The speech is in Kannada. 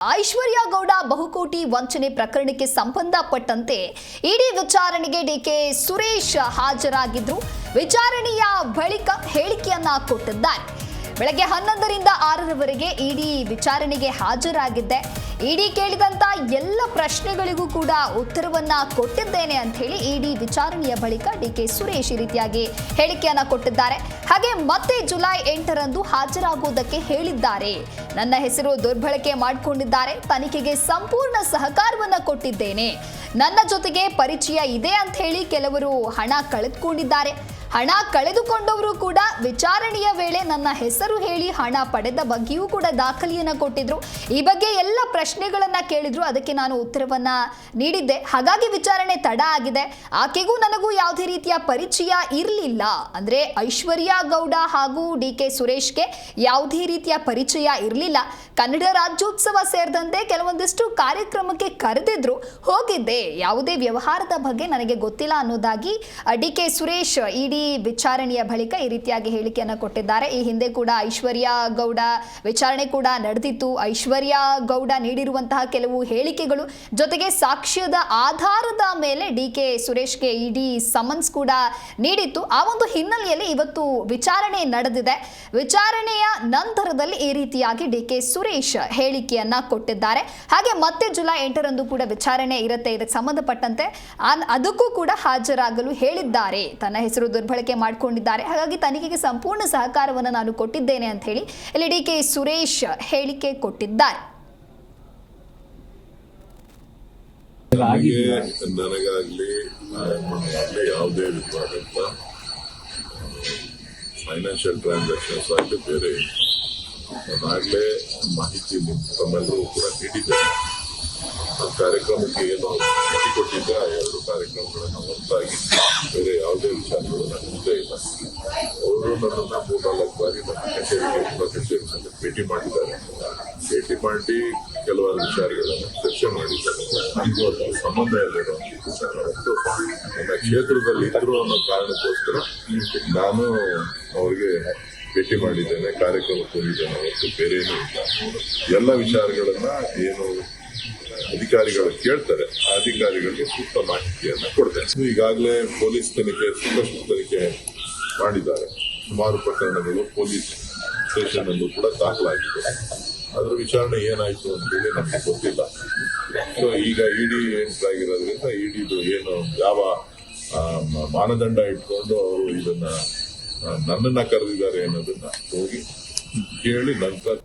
ಐಶ್ವರ್ಯ ಗೌಡ ಬಹುಕೋಟಿ ವಂಚನೆ ಪ್ರಕರಣಕ್ಕೆ ಸಂಬಂಧಪಟ್ಟಂತೆ ಇಡಿ ವಿಚಾರಣೆಗೆ ಡಿಕೆ ಸುರೇಶ್ ಹಾಜರಾಗಿದ್ರು. ವಿಚಾರಣೆಯ ಬಳಿಕ ಹೇಳಿಕೆಯನ್ನ ಕೊಟ್ಟಿದ್ದಾರೆ. ಬೆಳಗ್ಗೆ 11ರಿಂದ 6ರವರೆಗೆ ಇಡಿ ವಿಚಾರಣೆಗೆ ಹಾಜರಾಗಿದ್ದೆ. ಇಡಿ ಕೇಳಿದಂತ ಎಲ್ಲ ಪ್ರಶ್ನೆಗಳಿಗೂ ಕೂಡ ಉತ್ತರವನ್ನ ಕೊಟ್ಟಿದ್ದೇನೆ ಅಂತ ಹೇಳಿ ಇಡಿ ವಿಚಾರಣೆಯ ಬಳಿಕ ಡಿಕೆ ಸುರೇಶ್ ಈ ರೀತಿಯಾಗಿ ಹೇಳಿಕೆಯನ್ನ ಕೊಟ್ಟಿದ್ದಾರೆ. ಹಾಗೆ ಮತ್ತೆ ಜುಲೈ 8ರಂದು ಹಾಜರಾಗುವುದಕ್ಕೆ ಹೇಳಿದ್ದಾರೆ. ನನ್ನ ಹೆಸರು ದುರ್ಬಳಕೆ ಮಾಡಿಕೊಂಡಿದ್ದಾರೆ, ತನಿಖೆಗೆ ಸಂಪೂರ್ಣ ಸಹಕಾರವನ್ನ ಕೊಟ್ಟಿದ್ದೇನೆ, ನನ್ನ ಜೊತೆಗೆ ಪರಿಚಯ ಇದೆ ಅಂತ ಹೇಳಿ ಕೆಲವರು ಹಣ ಕಳೆದುಕೊಂಡಿದ್ದಾರೆ. ಹಣ ಕಳೆದುಕೊಂಡವರು ಕೂಡ ವಿಚಾರಣೆಯ ವೇಳೆ ನನ್ನ ಹೆಸರು ಹೇಳಿ ಹಣ ಪಡೆದ ಬಗ್ಗೆಯೂ ಕೂಡ ದಾಖಲೆಯನ್ನ ಕೊಟ್ಟಿದ್ರು. ಈ ಬಗ್ಗೆ ಎಲ್ಲ ಪ್ರಶ್ನೆಗಳನ್ನ ಕೇಳಿದ್ರು, ಅದಕ್ಕೆ ನಾನು ಉತ್ತರವನ್ನ ನೀಡಿದ್ದೆ. ಹಾಗಾಗಿ ವಿಚಾರಣೆ ತಡ ಆಗಿದೆ. ಆಕೆಗೂ ನನಗೂ ಯಾವುದೇ ರೀತಿಯ ಪರಿಚಯ ಇರಲಿಲ್ಲ. ಅಂದ್ರೆ ಐಶ್ವರ್ಯ ಗೌಡ ಹಾಗೂ ಡಿಕೆ ಸುರೇಶ್ಗೆ ಯಾವುದೇ ರೀತಿಯ ಪರಿಚಯ ಇರಲಿಲ್ಲ. ಕನ್ನಡ ರಾಜ್ಯೋತ್ಸವ ಸೇರಿದಂತೆ ಕೆಲವೊಂದಿಷ್ಟು ಕಾರ್ಯಕ್ರಮಕ್ಕೆ ಕರೆದಿದ್ರು, ಹೋಗಿದ್ದೆ. ಯಾವುದೇ ವ್ಯವಹಾರದ ಬಗ್ಗೆ ನನಗೆ ಗೊತ್ತಿಲ್ಲ ಅನ್ನೋದಾಗಿ ಡಿಕೆ ಸುರೇಶ್ ಇಡಿ ವಿಚಾರಣೆಯ ಬಳಿಕ ಈ ರೀತಿಯಾಗಿ ಹೇಳಿಕೆಯನ್ನು ಕೊಟ್ಟಿದ್ದಾರೆ. ಈ ಹಿಂದೆ ಕೂಡ ಐಶ್ವರ್ಯ ಗೌಡ ವಿಚಾರಣೆ ಕೂಡ ನಡೆದಿತ್ತು. ಐಶ್ವರ್ಯ ಗೌಡ ನೀಡಿರುವಂತಹ ಕೆಲವು ಹೇಳಿಕೆಗಳು ಜೊತೆಗೆ ಸಾಕ್ಷ್ಯದ ಆಧಾರದ ಮೇಲೆ ಡಿಕೆ ಸುರೇಶ್ಗೆ ಇಡಿ ಸಮನ್ಸ್ ಕೂಡ ನೀಡಿತ್ತು. ಆ ಒಂದು ಹಿನ್ನೆಲೆಯಲ್ಲಿ ಇವತ್ತು ವಿಚಾರಣೆ ನಡೆದಿದೆ. ವಿಚಾರಣೆಯ ನಂತರದಲ್ಲಿ ಈ ರೀತಿಯಾಗಿ ಡಿಕೆ ಸುರೇಶ್ ಹೇಳಿಕೆಯನ್ನ ಕೊಟ್ಟಿದ್ದಾರೆ. ಹಾಗೆ ಮತ್ತೆ ಜುಲೈ 8ರಂದು ಕೂಡ ವಿಚಾರಣೆ ಇರುತ್ತೆ. ಇದಕ್ಕೆ ಸಂಬಂಧಪಟ್ಟಂತೆ ಅದಕ್ಕೂ ಕೂಡ ಹಾಜರಾಗಲು ಹೇಳಿದ್ದಾರೆ. ತನ್ನ ಹೆಸರು ದುರ್ಬಳಕೆ ಮಾಡಿಕೊಂಡಿದ್ದಾರೆ, ಹಾಗಾಗಿ ತನಿಖೆಗೆ ಸಂಪೂರ್ಣ ಸಹಕಾರವನ್ನು ನಾನು ಕೊಟ್ಟಿದ್ದೇನೆ ಅಂತ ಹೇಳಿ ಇಲ್ಲಿ ಡಿಕೆ ಸುರೇಶ್ ಹೇಳಿಕೆ ಕೊಟ್ಟಿದ್ದಾರೆ. ನನಗಾಗ್ಲಿ ಯಾವುದೇ ವಿಧವಾದಂತ ಫೈನಾನ್ಷಿಯಲ್ ಟ್ರಾನ್ಸಾಕ್ಷನ್ಸ್ ಆಗಲಿ ಬೇರೆ ನಾನಾಗಲೇ ಮಾಹಿತಿ ತಮ್ಮೆಲ್ಲರೂ ಕೂಡ ನೀಡಿದ್ದೇನೆ. ಕಾರ್ಯಕ್ರಮಕ್ಕೆ ಏನು ಭೇಟಿ ಕೊಟ್ಟಿದ್ದ 2 ಕಾರ್ಯಕ್ರಮಗಳನ್ನು ಹೊರತಾಗಿ ಬೇರೆ ಯಾವುದೇ ವಿಚಾರಗಳು ನಾನು ಮುಂದೆ ಇಲ್ಲ. ಅವರು ನನ್ನನ್ನು 3-4 ಬಾರಿ ನನ್ನ ಕಚೇರಿಗೆ ಭೇಟಿ ಮಾಡಿದ್ದಾರೆ. ಭೇಟಿ ಮಾಡಿ ಕೆಲವಾರು ವಿಚಾರಗಳನ್ನು ಚರ್ಚೆ ಮಾಡಿದ್ದಾರೆ. ನನಗೂ ಅದಕ್ಕೆ ಸಂಬಂಧ ಇಲ್ಲದಿರುವಂಥ ವಿಚಾರ ಹೊತ್ತು ನನ್ನ ಕ್ಷೇತ್ರದಲ್ಲಿ ಇದ್ರು ಅನ್ನೋ ಕಾರಣಕ್ಕೋಸ್ಕರ ನಾನು ಅವರಿಗೆ ಭೇಟಿ ಮಾಡಿದ್ದೇನೆ, ಕಾರ್ಯಕ್ರಮಕ್ಕೆ ಹೋಗಿದ್ದೇನೆ. ಅವತ್ತು ಬೇರೇನೂ ಇಲ್ಲ. ಎಲ್ಲ ವಿಚಾರಗಳನ್ನ ಏನು ಅಧಿಕಾರಿಗಳು ಕೇಳ್ತಾರೆ ಆ ಅಧಿಕಾರಿಗಳಿಗೆ ಸೂಕ್ತ ಮಾಹಿತಿಯನ್ನ ಕೊಡ್ತೇನೆ. ಈಗಾಗಲೇ ಪೊಲೀಸ್ ತನಿಖೆ ಸಾಕಷ್ಟು ತನಿಖೆ ಮಾಡಿದ್ದಾರೆ. ಸುಮಾರು ಪ್ರಕರಣಗಳು ಪೊಲೀಸ್ ಸ್ಟೇಷನ್ ಅಲ್ಲೂ ಕೂಡ ದಾಖಲಾಗಿದೆ. ಅದರ ವಿಚಾರಣೆ ಏನಾಯ್ತು ಅಂತೇಳಿ ನಮ್ಗೆ ಗೊತ್ತಿಲ್ಲ. ಸೊ ಈಗ ಇಡಿ ಎಂಟ್ರ್ ಆಗಿರೋದ್ರಿಂದ ಇಡಿದು ಏನು ಯಾವ ಮಾನದಂಡ ಇಟ್ಕೊಂಡು ಅವರು ಇದನ್ನ ನನ್ನನ್ನ ಕರೆದಿದ್ದಾರೆ ಅನ್ನೋದನ್ನ ಹೋಗಿ ಕೇಳಿ ನಂತರ